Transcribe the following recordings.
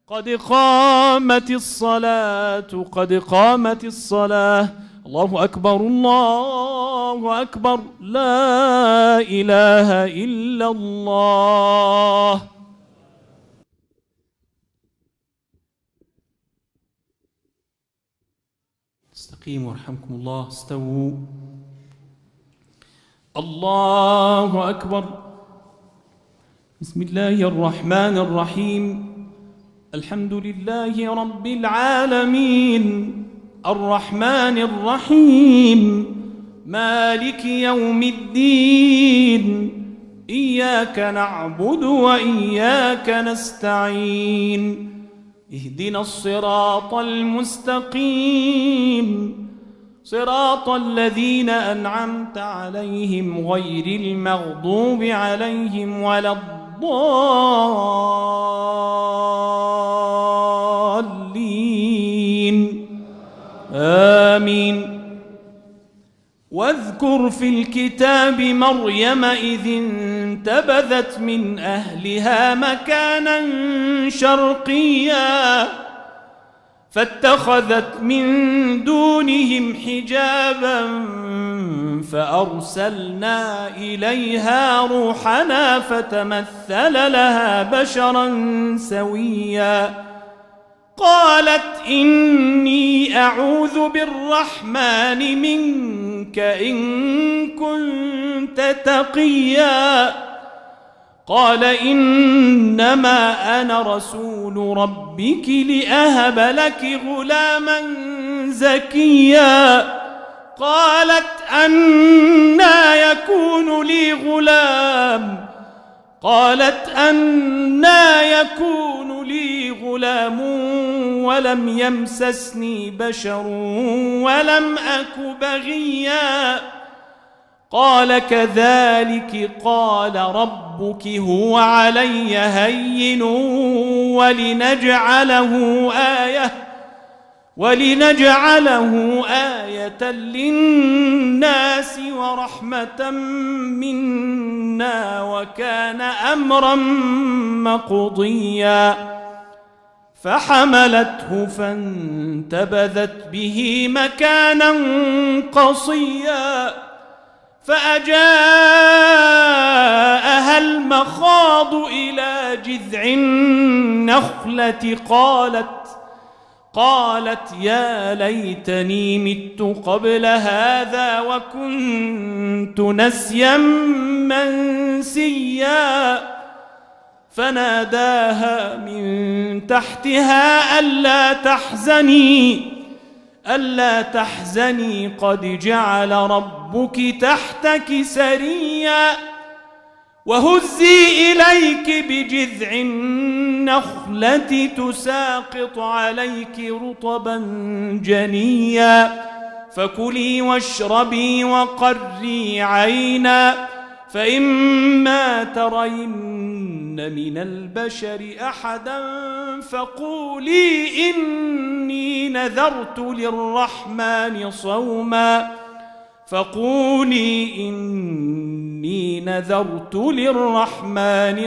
قد قامت الصلاة قد قامت الصلاة. الله أكبر الله أكبر، لا إله إلا الله. استقيموا رحمكم الله، استووا. الله أكبر. بسم الله الرحمن الرحيم. الحمد لله رب العالمين، الرحمن الرحيم، مالك يوم الدين، إياك نعبد وإياك نستعين، اهدنا الصراط المستقيم، صراط الذين أنعمت عليهم غير المغضوب عليهم ولا الضالين، آمين. واذكر في الكتاب مريم إذ انتبذت من أهلها مكانا شرقيا فاتخذت من دونهم حجابا فأرسلنا إليها روحنا فتمثل لها بشرا سويا. قالت إني أعوذ بالرحمن منك إن كنت تقيا. قال إنما أنا رسول ربك لأهب لك غلاما زكيا. قالت أنى يكون لي غلام ولم يمسسني بشر ولم أك بغيا. قال كذلك قال ربك هو علي هين ولنجعله آية للناس ورحمة منا وكان أمرا مقضيا. فحملته فانتبذت به مكانا قصيا فأجاءها المخاض إلى جذع النخلة قالت يا ليتني مت قبل هذا وكنت نسيا منسيا. فناداها من تحتها ألا تحزني قد جعل ربك تحتك سريا وهزي إليك بجذع النخلة تساقط عليك رطبا جنيا فكلي واشربي وقري عينا فإما ترين من البشر أحدا فقولي إني نذرت للرحمن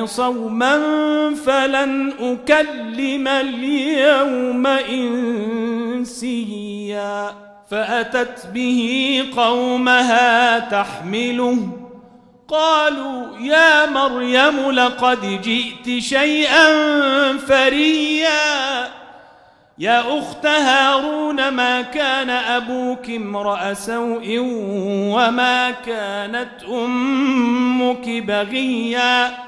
صوما فلن أكلم اليوم إنسيا. فأتت به قومها تحمله قالوا يا مريم لقد جئت شيئا فريا. يا أخت هارون ما كان أبوك امرأ سوء وما كانت أمك بغيا.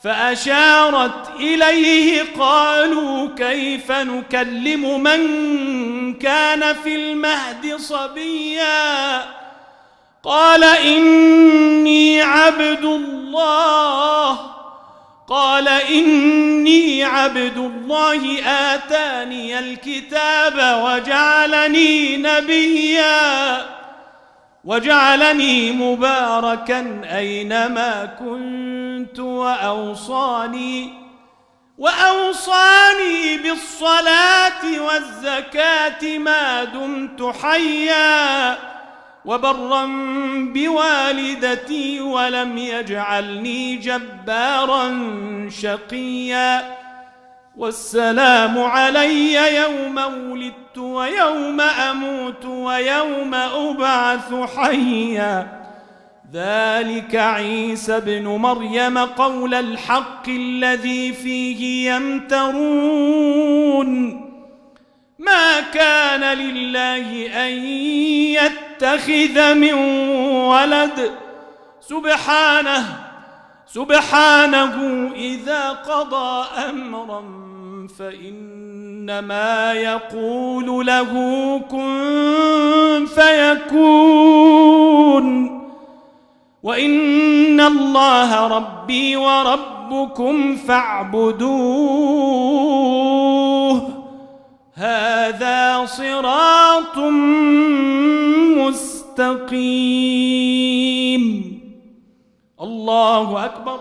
فأشارت إليه قالوا كيف نكلم من كان في المهد صبيا. قال إني عبد الله آتاني الكتاب وجعلني نبيا وجعلني مباركا أينما كنت وأوصاني بالصلاة والزكاة ما دمت حيا وبرا بوالدتي ولم يجعلني جبارا شقيا. والسلام علي يوم ولدت ويوم أموت ويوم أبعث حيا ذلك عيسى ابن مريم قول الحق الذي فيه يمترون ما كان لله أن يتخذ من ولد سبحانه إذا قضى أمرا فإنما يقول له كن فيكون وإن الله ربي وربكم فاعبدوه هذا صراط مستقيم الله أكبر